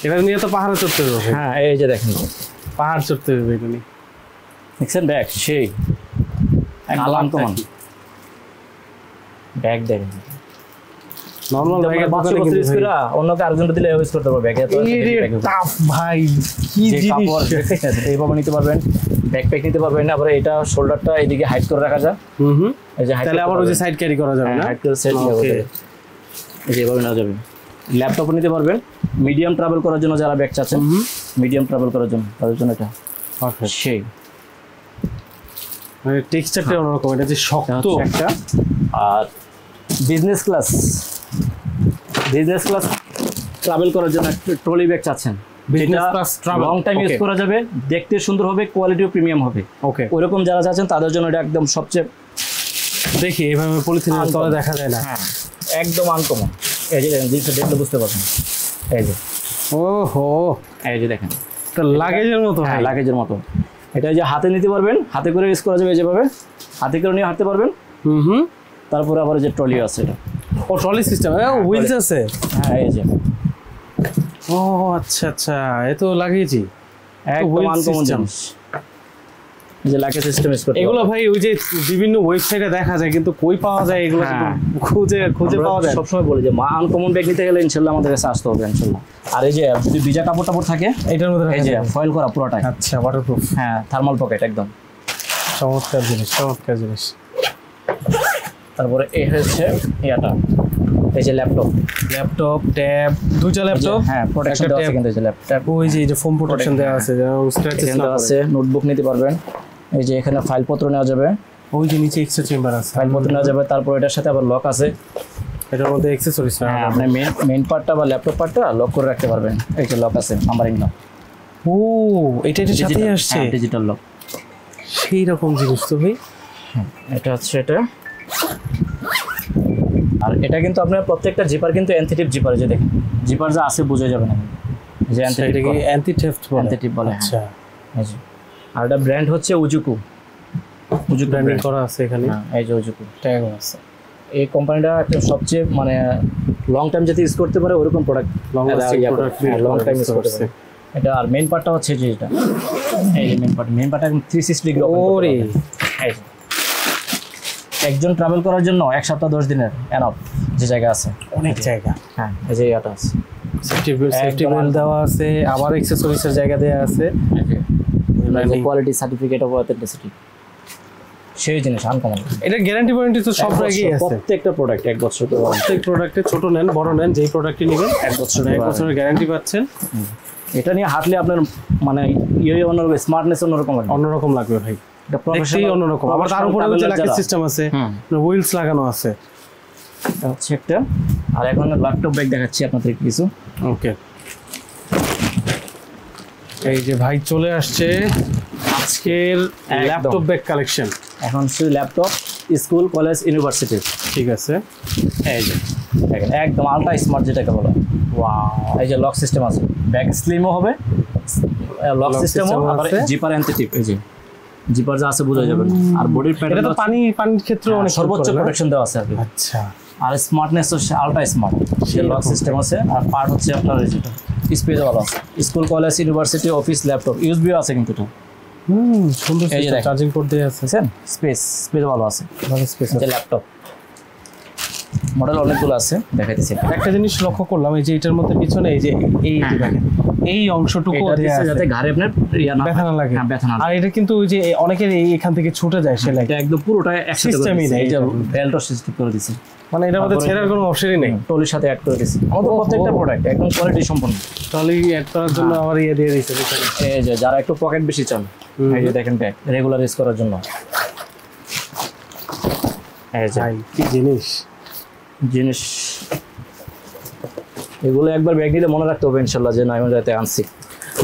এটা নিয়ে তো পাহাড়ে চড়তে হবে। হ্যাঁ এই যে দেখেন, পাহাড় চড়তে হবে এগুলি। দেখছেন ব্যাগ, সেই আনকমন ব্যাগ। দেখেন নরমাল ব্যাগ বাচ্চা ইউজ করা অন্যকে আরেকজন দিলে ইউজ করতে পারবে। ব্যাগ এত টাফ ভাই, কি জিনিস এইভাবে নিতে পারবেন। ব্যাকপ্যাক নিতে পারবেন, আবার এটা শোল্ডারটা এইদিকে হাইট করে রাখা যায়। এই যে তাহলে আবার ওই যে সাইড ক্যারি করা যাবে না, হাইট করে সেট হবে, এই যে এভাবে নেওয়া যাবে। ল্যাপটপ নিতে পারবেন, মিডিয়াম ট্রাভেল করার জন্য যারা ব্যাগ চাচ্ছেন, মিডিয়াম ট্রাভেল করার জন্য তাদের জন্য এটা পারফেক্ট। সেই মানে টেক্সচারটা অন্যরকম, এটা যে শক্ত একটা। আর বিজনেস ক্লাস ট্রাভেল করার জন্য ট্রলি ব্যাগ চাচ্ছেন, লং টাইম ইউজ করা যাবে, দেখতে সুন্দর হবে, কোয়ালিটিও প্রিমিয়াম হবে। ওকে, ওইরকম যারা চাচ্ছেন তাদের জন্য এটা একদম সবচেয়ে, দেখি এইভাবে পলিথিনের তলে দেখা যায় না, হ্যাঁ একদম আনকমন। এই যে দেখেন, জিনিসটা দেখলে বুঝতে পারছেন। এই যে ওহো, এই যে দেখেন, তো লাগেজের মতো। হ্যাঁ লাগেজের মতো। এটা যে হাতে নিতে পারবেন, হাতে করে ইউজ করা যাবে, যেভাবে হাতে করে নিয়ে হাঁটতে পারবেন। তারপরে আবার যে ট্রলি আছে, এটা ও ট্রলি সিস্টেম, হুইলস আছে। হ্যাঁ এই যে, ও আচ্ছা আচ্ছা, এ তো লাগিয়েছি একদম আনকমন জিনিস। এই যে লাগে সিস্টেম ইউজ করতে এগুলো ভাই ওই যে বিভিন্ন ওয়েবসাইটে দেখা যায়, কিন্তু কই পাওয়া যায় এগুলো, খুঁজে পাওয়া যায়। সবসময় বলি যে আনকমন ব্যাগ নিতে গেলে ইনশাআল্লাহ আমাদের কাছে আসতে হবে ইনশাআল্লাহ। আর এই যে যদি ভিজা কাপড় টাপড় থাকে এটার মধ্যে, এই যে ফয়েল করা পুরোটাই। আচ্ছা, ওয়াটারপ্রুফ। হ্যাঁ, থার্মাল পকেট একদম চমৎকার জিনিস, চমৎকার জিনিস। তারপরে এই হচ্ছে এটা, এই যে ল্যাপটপ, ট্যাব, দুইটা ল্যাপটপ। হ্যাঁ, প্রোটেকশন দেওয়া আছে কিন্তু এই যে ল্যাপটপ, ওই যে ফোম প্রোটেকশন দেওয়া আছে, স্ক্র্যাচেস না আছে। নোটবুক নিতে পারবেন, এই যে এখানে ফাইলপত্র নেওয়া যাবে, ওই যে নিচে এক্সট্রা চেম্বার আছে, ফাইলপত্র নেওয়া যাবে। তারপর এটার সাথে আবার লক আছে, এটার মধ্যে অ্যাকসেসরিজ না। হ্যাঁ, আপনি মেইন পার্টটা বা ল্যাপটপ পার্টটা লক করে রাখতে পারবেন। এই যে লক আছে, নাম্বারিং লক। ও এটার সাথেই আসছে ডিজিটাল লক, সেই রকম জিনিস তো ভাই। এটা হচ্ছে এটা। আর এটা কিন্তু আপনার প্রত্যেকটা জিপার কিন্তু অ্যান্টিটিভ জিপার, যে দেখেন জিপার যা আছে বোঝা যাবে না, যে অ্যান্টি-থেফট বলে। আচ্ছা, আর এটা ব্র্যান্ড হচ্ছে উজুকু ব্র্যান্ডিং করা আছে এখানে। এই যে উজুকু ট্যাগ আছে। এই কোম্পানিটা একটা সবচেয়ে মানে লং টাইম যাতে ইউজ করতে পারে ওরকম প্রোডাক্ট লং টাইম ইউজ করতে পারে। এটা আর মেইন পার্টটা হচ্ছে যে এটা এই মেইন পার্ট একদম 360 ডিগ্রি ওরে একজন ট্রাভেল করার জন্য 1 সপ্তাহ 10 দিনের এনাফ যে জায়গা আছে অনেক জায়গা। হ্যাঁ এই যে এটা আছে সেফটি বেল্ট দেওয়া আছে, আবার অ্যাকসেসরিজের জায়গা দেওয়া আছে, কোয়ালিটি সার্টিফিকেট অফ অথেন্টিসিটি সেই জিনিস আনকমন। এটা গ্যারান্টি ওয়ারেন্টি তো সব জায়গায় আছে, প্রত্যেকটা প্রোডাক্ট 1 বছর। প্রত্যেক প্রোডাক্টে ছোট নেন বড় নেন যেই প্রোডাক্টই নেবেন 1 বছরের গ্যারান্টি পাচ্ছেন। এটা নিয়ে হাঁটলে আপনার মানে অন্যরকম স্মার্টনেস অন্যরকম লাগবে ভাই, এটা প্রফেশনাল অন্যরকম। আবার তার উপরে যে লাকি সিস্টেম আছে, হুইলস লাগানো আছে হচ্ছে একটা। আর এখন ল্যাপটপ ব্যাগ দেখাচ্ছি আপনাদের কিছু। ওকে, এই যে ভাই চলে আসছে আজকের ল্যাপটপ ব্যাগ কালেকশন। এখন শুধু ল্যাপটপ স্কুল কলেজ ইউনিভার্সিটি। ঠিক আছে, এই যে একদম আলট্রা স্মার্ট যেটাকে বলে। ওয়াও, এই যে লক সিস্টেম আছে, ব্যাগ স্লিমও হবে, লক সিস্টেমও আবার জিপার এন্টিটিভ। এই যে জিপার যা আছে বোঝা যাবে। আর বডির প্যাটার্ন এটা তো পানির ক্ষেত্রে অনেক সর্বোচ্চ প্রোটেকশন দেওয়া আছে। আচ্ছা, আর স্মার্টনেস হচ্ছে আলট্রা স্মার্ট, যে লক সিস্টেম আছে। আর পার্ট হচ্ছে আপনার যেটা স্পেস ভালো আছে, school college university office laptop ইউএসবিও আছে কিন্তু এটা। সুন্দর চার্জিং পোর্ট দেয়া আছে, স্পেস ভালো আছে, ভালো স্পেস আছে। ল্যাপটপ মডেল অনেকগুলো আছে, দেখাইতেছি। একটা জিনিস লক্ষ্য করলাম, এই যে এটার মধ্যে পিছনে এই যে দেখেন এই অংশটুকু দেয়া আছে যাতে ঘাড়ে আপনার ব্যথা না লাগে। আর এটা কিন্তু ওই যে অনেকের এখান থেকে ছুটে যায় সেলাই, এটা একদম পুরোটা সিস্টেমই নেই, এই যে বেল্টও সিস্টেম করে দিয়েছে, মানে এটার মধ্যে ছেড়ার কোনো অপশনই নেই। ট্রলির সাথে অ্যাড করে দিয়েছে। আমাদের প্রত্যেকটা প্রোডাক্ট একদম কোয়ালিটি সম্পন্ন। ট্রলি অ্যাড করার জন্য আবার দিয়ে দিয়েছে। এই যে যারা একটু পকেট বেশি চান, এই যে দেখেন ব্যাগ রেগুলার ইউজ করার জন্য। এই যে কি জিনিস এগুলো একবার ব্যাগ নিলে মনে রাখতে হবে ইনশাআল্লাহ যে না আমি যাতে আনছি।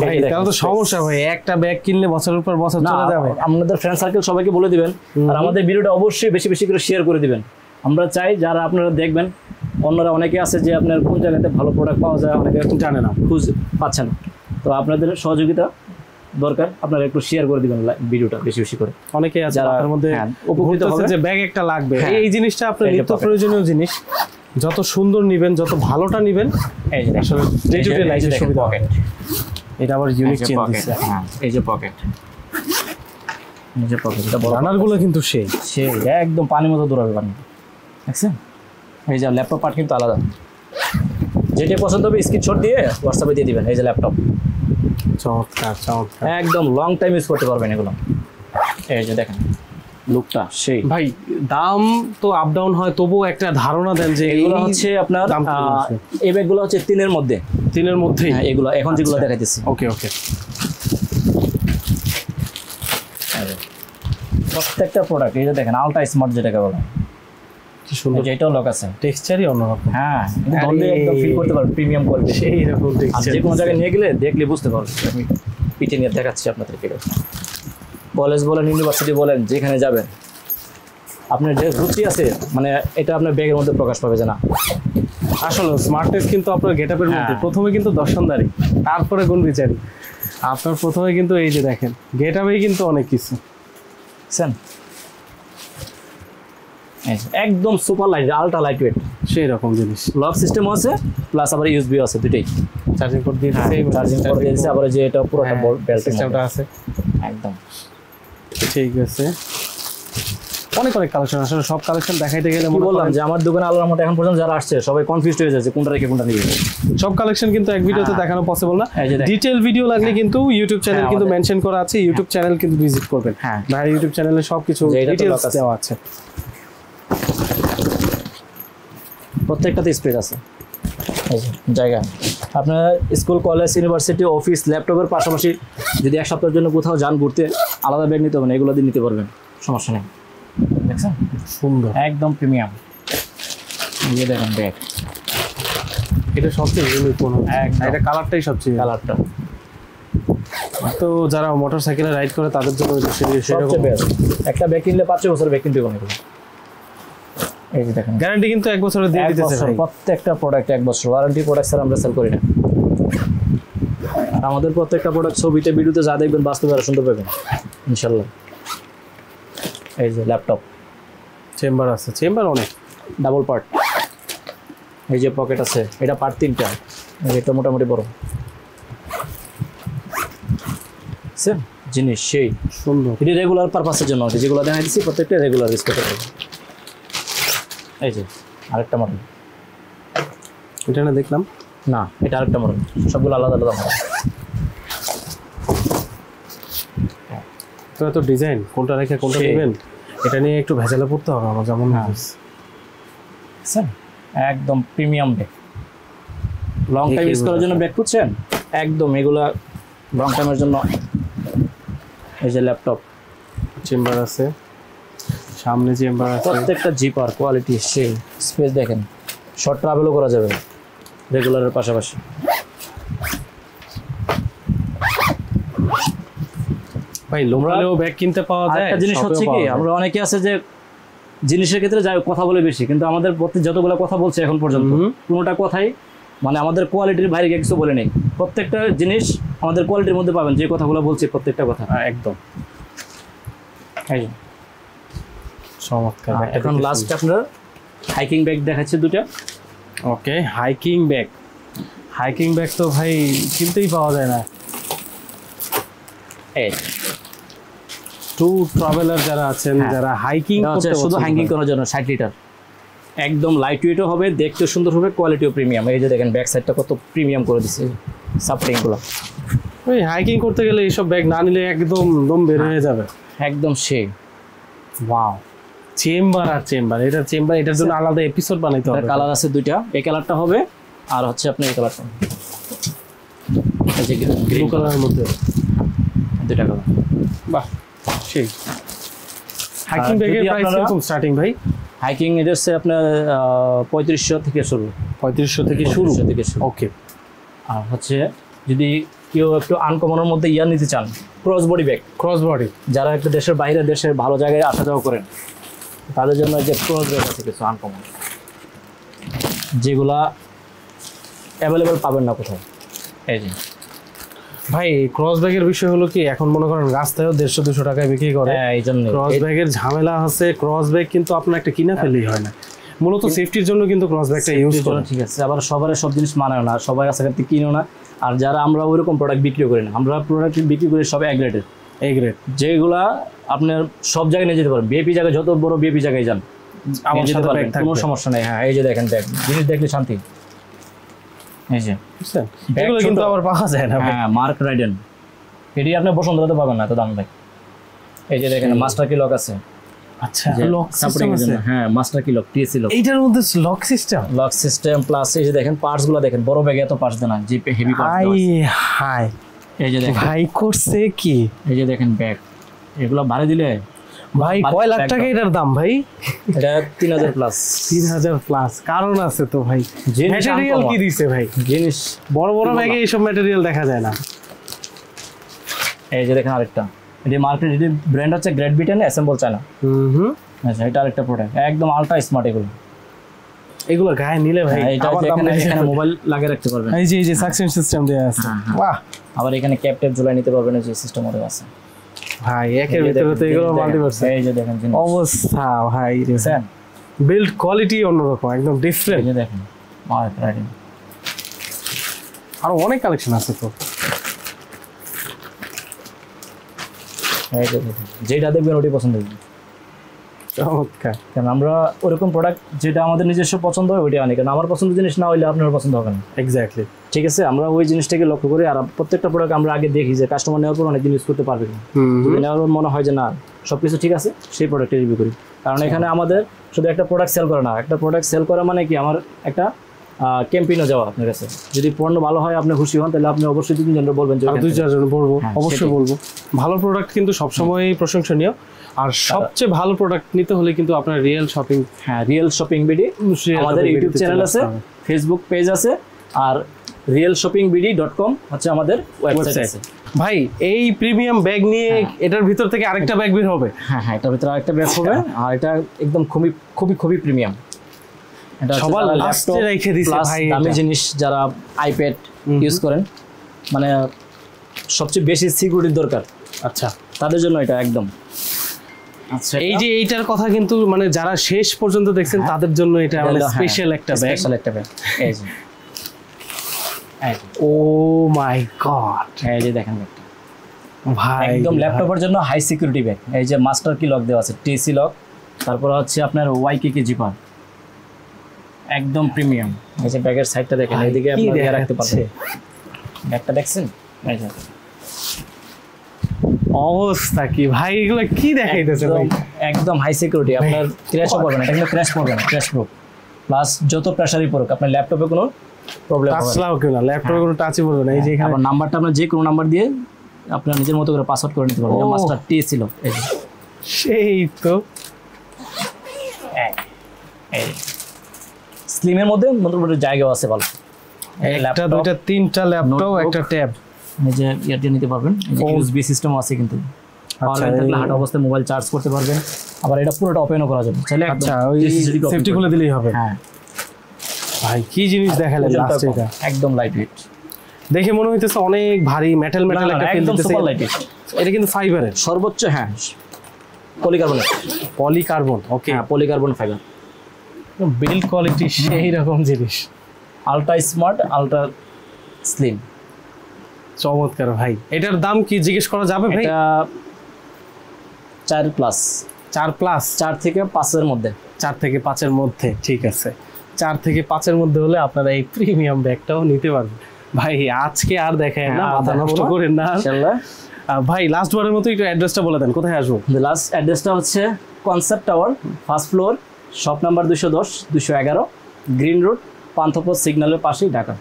ভাই তাহলে তো সমস্যা ভাই, একটা ব্যাগ কিনলে বছরের পর বছর চলে যাবে। আপনাদের ফ্রেন্ড সার্কেল সবাইকে বলে দিবেন, আর আমাদের ভিডিওটা অবশ্যই বেশি বেশি করে শেয়ার করে দিবেন। আমরা চাই যারা আপনারা দেখবেন, অন্যরা অনেকে আছে যে আপনার কোন জায়গাতে ভালো প্রোডাক্ট পাওয়া যায় অনেকে জানে না, খুঁজে পাচ্ছে না। তো আপনাদের সহযোগিতা দরকার, আপনারা একটু শেয়ার করে দিবেন ভিডিওটা বেশি বেশি করে। অনেকে আছে তার মধ্যে উপকৃত হবে যে ব্যাগ একটা লাগবে, এই জিনিসটা আপনার নিত্য প্রয়োজনীয় জিনিস। যত সুন্দর নিবেন, যত ভালোটা নিবেন, এই যে আসলে ডে টু ডে লাইফের সুবিধা হবে। এটা আবার ইউনিক চেঞ্জ দিচ্ছে। এই যে পকেট, এটা বড় রানারগুলো কিন্তু সেই একদম পানির মতো দৌড়াবে পানি, দেখছেন? এই যে ল্যাপটপ পার্ট কিন্তু আলাদা, যেটা পছন্দ হবে স্ক্রিনশট দিয়ে হোয়াটসঅ্যাপে দিয়ে দিবেন। এই যে ল্যাপটপ চমৎকার, একদম লং টাইম ইউজ করতে পারবেন এগুলো। এই যে দেখেন লুকটা সেই। ভাই দাম তো আপ ডাউন হয়, তবুও একটা ধারণা দেন যে এগুলো হচ্ছে আপনার এই ব্যাগগুলো হচ্ছে 3-এর মধ্যে এগুলো এখন যেগুলো দেখাইতেছি। ওকে, প্রত্যেকটা প্রোডাক্ট এই যে দেখেন আলট্রা স্মার্ট যেটাকে বলে, কি সুন্দর। এটাও লক আছে, টেক্সচারই অন্যরকম। হ্যাঁ, ধরলে একদম ফিল করতে পারবেন প্রিমিয়াম কোয়ালিটি, সেই রকম টেক্সচার। যে কোনো জায়গায় নিয়ে গেলে দেখলে বুঝতে পারবেন। আমি পিঠে নিয়ে দেখাচ্ছি আপনাদেরকে। কলেজ বলেন ইউনিভার্সিটি বলেন যেখানে যাবেন, আপনার যে রুচি আছে মানে এটা আপনার ব্যাগের মধ্যে প্রকাশ পাবে যে না আসলে স্মার্টনেস কিন্তু আপনার গেটআপের মধ্যে। প্রথমে কিন্তু দর্শনদারি, তারপরে গুণ বিচারি। আপনার প্রথমে কিন্তু এই যে দেখেন গেটআপেই কিন্তু অনেক কিছু, বুঝছেন? একদম super light, ultra light weight, সেই রকম জিনিস। লক সিস্টেম আছে প্লাস আবার ইউএসবি আছে, দুটেই চার্জিং পোর্ট দিয়ে দিয়েছে, চার্জিং পোর্ট দিয়ে দিয়েছে। আবার যে এটা পুরোটা বেল্ট সিস্টেমটা আছে একদম ঠিক আছে। অনেক কালেকশন, আসলে সব কালেকশন দেখাইতে গেলে বললাম যে আমার দোকানে আল্লাহর মতো এখন পর্যন্ত যারা আসছে সবাই কনফিউজড হয়ে যাচ্ছে কোনটা রেখে কোনটা নিয়ে। সব কালেকশন কিন্তু এক ভিডিওতে দেখানো পসিবল না। ডিটেইল ভিডিও লাগলে কিন্তু ইউটিউব চ্যানেল কিন্তু মেনশন করা আছে, ইউটিউব চ্যানেল কিন্তু ভিজিট করবেন। ভাই ইউটিউব চ্যানেলে সবকিছু ডিটেইলস দেওয়া আছে, প্রত্যেকটাতে স্পেস আছে। এই যে জায়গা আপনার স্কুল কলেজ ইউনিভার্সিটি অফিস ল্যাপটপের পাশাপাশি যদি এক সপ্তাহের জন্য কোথাও যান ঘুরতে, আলাদা ব্যাগ নিতে হবে না, এগুলো দিয়ে নিতে পারবেন, সমস্যা নেই। দেখছেন সুন্দর, একদম প্রিমিয়াম। এই দেখেন ব্যাগ, এটা সবচেয়ে ইউনিক মনে হয়। এটা কালারটাই সবচেয়ে, কালারটা তো যারা মোটরসাইকেলে রাইড করে তাদের জন্য সবচেয়ে বেস্ট। একটা ব্যাগ কিনলে 5 বছর ব্যাগ কিনতে হবে। এই যে দেখেন গ্যারান্টি কিন্তু 1 বছরের দিয়ে দিতেছে ভাই। প্রত্যেকটা প্রোডাক্ট 1 বছর ওয়ারেন্টি প্রোডাক্ট স্যার আমরা সেল করি না। আর আমাদের প্রত্যেকটা প্রোডাক্ট ছবিতে ভিডিওতে যা দেখবেন বাস্তবে আরো সুন্দর পাবেন ইনশাআল্লাহ। এই যে ল্যাপটপ চেম্বার আছে, চেম্বার অনেক ডাবল পার্ট, এই যে পকেট আছে, এটা পার্ট 3টা, এটা মোটামুটি বড় স্যার জিনিস সেই সুন্দর। এটা রেগুলার পারপাসের জন্য, যেগুলো দেখা দিচ্ছি প্রত্যেকটা রেগুলার ইউজ করতে পারবে। এই যে আরেকটা মডেল, এটা না দেখলাম না এটা আরেকটা মডেল, সবগুলো আলাদা আলাদা মডেল। তো এত ডিজাইন কোনটা রেখে কোনটা নেবেন এটা নিয়ে একটু ভেজালে পড়তে হবে আমার যেমন স্যার। একদম premium bag, long time use করার জন্য ব্যাগ খুঁজছেন একদম, এগুলা লং টাইমের জন্য। এই যে ল্যাপটপ চেম্বার আছে, সামনে চেম্বার আছে, প্রত্যেকটা জিপার কোয়ালিটি সেই, স্পেস দেখেন, শর্ট ট্রাভেলও করা যাবে রেগুলারের পাশাপাশি। ভাই লোকালেও ব্যাগ কিনতে পাওয়া যায়। একটা জিনিস হচ্ছে কি, আমরা অনেকে আছে যে জিনিসের ক্ষেত্রে যাই কথা বলে বেশি, কিন্তু আমাদের যতগুলো কথা বলছে এখন পর্যন্ত কোনোটা কথাই মানে আমাদের কোয়ালিটির বাইরে গিয়ে কিছু বলে নেই। প্রত্যেকটা জিনিস আমাদের কোয়ালিটির মধ্যে পাবেন, যে কথাগুলো বলছি প্রত্যেকটা কথা একদম চমৎকার। এখন লাস্ট আপনার হাইকিং ব্যাগ দেখাচ্ছে দুটো। ওকে, হাইকিং ব্যাগ। হাইকিং ব্যাগ তো ভাই কিনতেই পাওয়া যায় না। এই টু ট্রাভেলার যারা আছেন, যারা হাইকিং করতে শুধু হাইকিং করার জন্য 60 লিটার, একদম লাইট ওয়েটও হবে, দেখতে সুন্দর হবে, কোয়ালিটিও প্রিমিয়াম। এই যে দেখেন ব্যাক সাইডটা কত প্রিমিয়াম করে দিচ্ছে সাপোর্টিংগুলো। ওই হাইকিং করতে গেলে এইসব ব্যাগ না নিলে একদম দম বের হয়ে যাবে একদম সেই। ওয়াও, চেম্বার আর চেম্বার, এটা চেম্বার, এটার জন্য আলাদা এপিসোড বানাইতে হবে। কালার আছে দুইটা, এই কালারটা হবে আর হচ্ছে আপনি এই কালারটা, এই যে ব্লু কালারের মধ্যে দুইটা কালার। বাহ সেই। হাইকিং ব্যাগের প্রাইস কত স্টার্টিং ভাই? হাইকিং এটা হচ্ছে আপনার 3500 থেকে শুরু। 3500 থেকে শুরু। ওকে। আর হচ্ছে যদি কেউ একটু আনকমনের মধ্যে ইয়ার নিতে চান, cross body bag, cross body, যারা একটু দেশের বাইরে দেশের ভালো জায়গায় আসা যাওয়া করেন তাদের জন্য যে ক্রস ব্যাগ আছে কিছু আনকমন, যেগুলা অ্যাভেলেবেল পাবেন না কোথাও। এই যে ভাই ক্রস ব্যাগের বিষয় হলো কি, এখন মনে করেন রাস্তায়ও 150-200 টাকায় বিক্রি করে। এই জন্য ক্রস ব্যাগের ঝামেলা আছে। ক্রস ব্যাগ কিন্তু আপনার একটা কিনা ফেলেই হয় না, মূলত সেফটির জন্য কিন্তু ক্রস ব্যাগটা ইউজ করা ঠিক আছে। আবার সবার সব জিনিস মানায় না, সবাই কাছাকাছি কিনো না। আর যারা আমরা ওইরকম প্রোডাক্ট বিক্রি করি না, আমরা প্রোডাক্ট বিক্রি করি সব এ গ্রেডের, এ গ্রেড, যেগুলা আপনার সব জায়গায় নিয়ে যেতে পারবেন। বিএপি জায়গায় যত বড় বিএপি জায়গায় যান আমার সাথে ব্যাগ থাকবে, কোনো সমস্যা নেই। হ্যাঁ এই যে দেখেন ব্যাগ, জিনিস দেখলে শান্তি। এই যে বুঝছেন, এগুলো কিন্তু আবার পাওয়া যায় না। হ্যাঁ মার্ক রাইডেন, এটি আপনি বসুন্ধরাতে পাবেন না এত দাম ভাই। এই যে দেখেন মাস্টার কি লক আছে। আচ্ছা, লক সিস্টেম আছে। হ্যাঁ মাস্টার কি লক, টিএসি লক, এইটার মধ্যে lock system, lock system plus এই যে দেখেন পার্টস গুলো দেখেন, বড় ব্যাগে এত পার্টস দেন না, জিপে হেভি পার্টস। হাই এই যে দেখেন ভাই করছে কি, এই যে দেখেন ব্যাগ, এগুলো ভাড়া দিলে ভাই কয় লাখ টাকা এটার দাম ভাই? এটা 3000 প্লাস। 3000 প্লাস, কারণ আছে তো ভাই। ম্যাটেরিয়াল কি দিছে ভাই? জিনিস বড় বড় ব্যাগে এইসব ম্যাটেরিয়াল দেখা যায় না। এই যে দেখেন আরেকটা, এটি মার্কেট, এটি ব্র্যান্ড হচ্ছে গ্রেট ব্রিটেন, অ্যাসেম্বল চায়না। আচ্ছা এটা আরেকটা প্রোডাক্ট, একদম আলট্রা স্মার্ট। এগুলো গায়ে নিলে ভাই এখানে মোবাইল লাগিয়ে রাখতে পারবেন। এই যে সাকশন সিস্টেম দেয়া আছে, বাহ। আবার এখানে ক্যাপ ট্যাপ ঝুলাই নিতে পারবেন, যে সিস্টেম ওদের আছে ভাই। একের ভিতরে তো এগুলো মাল্টিভার্স। এই যে দেখেন অবস্থা ভাই, দেখেন বিল্ড কোয়ালিটি অন্যরকম, একদম ডিফারেন্ট। এই যে দেখেন মার্ক রাইডিং, আর অনেক কালেকশন আছে তো। এই যে দেখেন যেটা দেখবেন ওটাই পছন্দ হবে। চমৎকার। কারণ আমরা ওরকম প্রোডাক্ট যেটা আমাদের নিজস্ব পছন্দ হয় ওইটা আনি, কারণ আমার পছন্দের জিনিস না হইলে আপনার পছন্দ হবে না। এক্স্যাক্টলি, ঠিক আছে। আমরা ওই জিনিসটাকে লক্ষ্য করি, আর প্রত্যেকটা প্রোডাক্ট আমরা আগে দেখি যে কাস্টমার নেওয়ার পর অনেকদিন ইউজ করতে পারবে কিনা। নেওয়ার মনে হয় যে না সব কিছু ঠিক আছে, সেই প্রোডাক্টটা রিভিউ করি। কারণ এখানে আমাদের শুধু একটা প্রোডাক্ট সেল করা না, একটা প্রোডাক্ট সেল করা মানে কি আমার একটা ক্যাম্পেইনও যাওয়া আপনার কাছে। যদি পণ্য ভালো হয়, আপনি খুশি হন, তাহলে আপনি অবশ্যই 2-3 জন বলবেন, যে 2-4 জন বলবো, অবশ্যই বলবো। ভালো প্রোডাক্ট কিন্তু সবসময় প্রশংসনীয়, আর সবচেয়ে ভালো প্রোডাক্ট নিতে হলে কিন্তু আপনার real shopping, real shopping BD আমাদের ইউটিউব চ্যানেল আছে, ফেসবুক পেজ আছে, আর realshoppingbd.com হচ্ছে আমাদের ওয়েবসাইট আছে। ভাই এই প্রিমিয়াম ব্যাগ নিয়ে এটার ভিতর থেকে আরেকটা ব্যাগ বের হবে। হ্যাঁ এটার ভিতরে আরেকটা ব্যাগ হবে, আর এটা একদম খুবই খুবই খুবই প্রিমিয়াম। এটা সবার লাস্টে রেখে দিয়েছে ভাই। দামি জিনিস যারা আইপ্যাড ইউজ করেন, মানে সবচেয়ে বেশি সিকিউরিটির দরকার, আচ্ছা, তাদের জন্য এটা একদম আচ্ছা, এই যে এইটার কথা কিন্তু মানে যারা শেষ পর্যন্ত দেখছেন তাদের জন্য এটা মানে স্পেশাল একটা ব্যাগ। স্পেশাল একটা ব্যাগ। এই যে ও মাই গড, এই যে দেখেন ব্যাগটা ভাই একদম ল্যাপটপের জন্য হাই সিকিউরিটি ব্যাগ। এই যে মাস্টার কি লক দেওয়া আছে, টিসি লক, তারপর হচ্ছে আপনার ওয়াইকিকি জিপার, একদম প্রিমিয়াম। এই যে ব্যাগের সাইডটা দেখেন, এইদিকে আপনি রাখতে পারবেন। ব্যাগটা দেখছেন, এই যে অবস্থা কি ভাই, এগুলো কি দেখাইতেছে ভাই? একদম হাই সিকিউরিটি, আপনার ক্র্যাশও করবে না, এটা কিন্তু ক্র্যাশ করবে না, ক্র্যাশ প্রুফ। প্লাস যত প্রেসারই পড়ুক আপনার ল্যাপটপে কোনো প্রবলেম হবে না। টাচলাও কেউ না, ল্যাপটপে কোনো টাচই পড়বে না। এই যে এখানে আবার নাম্বারটা আপনার যে কোনো নাম্বার দিয়ে আপনার নিজের মতো করে পাসওয়ার্ড করে নিতে পারবেন। এটা মাস্টার টি ছিল। এই যে সেই তো এই স্লিমের মধ্যে মোটামুটি জায়গাও আছে ভালো। একটা দুইটা তিনটা ল্যাপটপ, একটা ট্যাব, এই যে ইয়ার দিয়ে নিতে পারবেন। এই যে ইউএসবি সিস্টেমও আছে কিন্তু। আচ্ছা, থাকলে হাঁটা অবস্থায় মোবাইল চার্জ করতে পারবেন। আবার এটা পুরোটা ওপেনও করা যাবে, চাইলে আচ্ছা ওই সেফটি খুলে দিলেই হবে। হ্যাঁ ভাই কি জিনিস দেখালেন লাস্টে, এটা একদম লাইট ওয়েট, দেখে মনে হইতেছে অনেক ভারী মেটাল একটা ফিল একদম দিতেছে। Super light weight. এটা কিন্তু ফাইবারের সর্বোচ্চ, হ্যাঁ পলিকার্বনেট, পলিকার্বন। ওকে, হ্যাঁ পলিকার্বন ফাইবার। বিল্ড কোয়ালিটি সেই রকম জিনিস, আলট্রা স্মার্ট, আলট্রা স্লিম, চমৎকার ভাই। এটার দাম কি জিজ্ঞেস করা যাবে ভাই? এটা 4 প্লাস, 4 প্লাস, 4 থেকে 5 মধ্যে, 4 থেকে 5 মধ্যে। ঠিক আছে, 4 থেকে 5 মধ্যে হলে আপনারা এই প্রিমিয়াম ব্যাগটাও নিতে পারবেন। ভাই আজকে আর দেখায় না, মাথা নষ্ট করেন না ইনশাআল্লাহ। ভাই লাস্ট বারের মতো একটু অ্যাড্রেসটা বলে দেন, কোথায় আসবো? লাস্ট অ্যাড্রেসটা হচ্ছে concept tower, first floor, shop number 210 211, green road, Panthapath সিগন্যালের পাশেই, ঢাকা।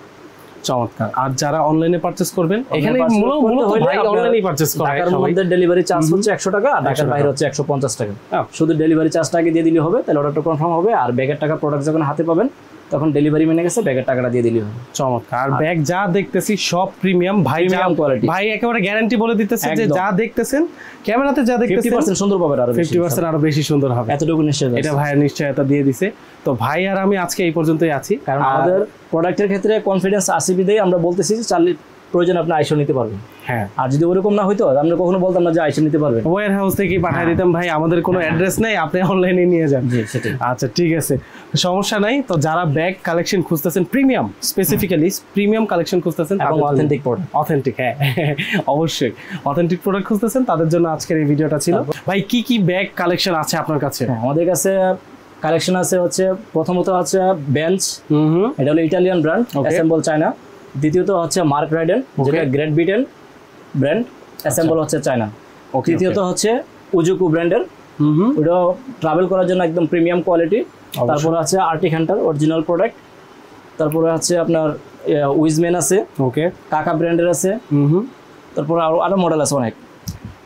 চমৎকার। আর যারা অনলাইনে পারচেজ করবেন, এখানে মূলত ভাই অনলাইনেই পারচেজ করে। ঢাকার মধ্যে ডেলিভারি চার্জ হচ্ছে 100 টাকা, আর ঢাকার বাইরে হচ্ছে 150 টাকা। শুধু ডেলিভারি চার্জটা আগে দিয়ে দিলে হবে, তাহলে অর্ডারটা কনফার্ম হবে। আর ব্যাগের টাকা প্রোডাক্ট যখন হাতে পাবেন তখন ডেলিভারি মেনে গেছে, ব্যাগের টাকাটা দিয়ে দিলে হবে। চমৎকার। আর ব্যাগ যা দেখতেছি সব প্রিমিয়াম ভাই, প্রিমিয়াম কোয়ালিটি। ভাই একেবারে গ্যারান্টি বলে দিতেছে যে যা দেখতেছেন ক্যামেরাতে, যা দেখতেছেন 50% সুন্দর পাবেন, আর 50% আরো বেশি সুন্দর হবে, এতটুকু নিশ্চয়। এটা ভাইয়ের নিশ্চয়তা দিয়ে দিছে। তো ভাই আর আমি আজকে এই পর্যন্তই আছি, কারণ আমাদের প্রোডাক্টের ক্ষেত্রে কনফিডেন্স আসিবি দেই আমরা বলতেছি যে প্রয়োজন আপনি আইসা নিতে পারবেন। হ্যাঁ, আর যদি ওরকম না হইতো আমরা কখনো বলতাম না যে আইসা নিতে পারবেন। ওয়্যার হাউস থেকে পাঠিয়ে দিতাম, ভাই আমাদের কোনো অ্যাড্রেস নেই, আপনি অনলাইনে নিয়ে যান। জি সেটাই। আচ্ছা ঠিক আছে, সমস্যা নাই। তো যারা ব্যাগ কালেকশন খুঁজতেছেন, প্রিমিয়াম স্পেসিফিক্যালি প্রিমিয়াম কালেকশন খুঁজতেছেন এবং অথেন্টিক প্রোডাক্ট, অথেন্টিক, হ্যাঁ অবশ্যই অথেন্টিক প্রোডাক্ট খুঁজতেছেন, তাদের জন্য আজকের এই ভিডিওটা ছিল। ভাই কি কি ব্যাগ কালেকশন আছে আপনার কাছে? আমাদের কাছে কালেকশন আছে হচ্ছে প্রথমত আছে বেঞ্চ, এটা হলো ইটালিয়ান ব্র্যান্ড, অ্যাসেম্বল চায়না। দ্বিতীয়ত হচ্ছে মার্ক রাইডেন, যেটা গ্রেট ব্রিটেন ব্র্যান্ড, অ্যাসেম্বল হচ্ছে চায়না। তৃতীয়ত হচ্ছে উজুকু ব্র্যান্ডের, ওটা ট্রাভেল করার জন্য একদম প্রিমিয়াম কোয়ালিটি। তারপরে আছে আর্টিক হান্টার, অরিজিনাল প্রোডাক্ট। তারপরে আছে আপনার উইজম্যান আছে, ওকে, কাকা ব্র্যান্ডের আছে। তারপরে আরো মডেল আছে অনেক,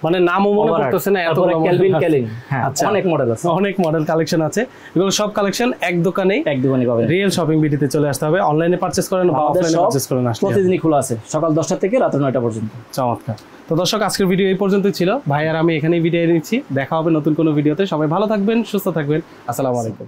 মানে নামও মনে করতেছে না, এত ক্যালভিন ক্যালিন, হ্যাঁ অনেক মডেল আছে, অনেক মডেল কালেকশন আছে। এগুলো সব কালেকশন এক দোকানেই পাবেন। রিয়েল শপিং বিডিতে চলে আসতে হবে, অনলাইনে পারচেজ করেন বা অফলাইনে পারচেজ করেন, প্রতিদিনই খোলা আছে সকাল 10টা থেকে রাত 9টা পর্যন্ত। চমৎকার। তো দর্শক আজকের ভিডিও এই পর্যন্তই ছিল, ভাই আর আমি এখানেই বিদায় নিচ্ছি। দেখা হবে নতুন কোনো ভিডিওতে। সবাই ভালো থাকবেন, সুস্থ থাকবেন। আসসালামু আলাইকুম।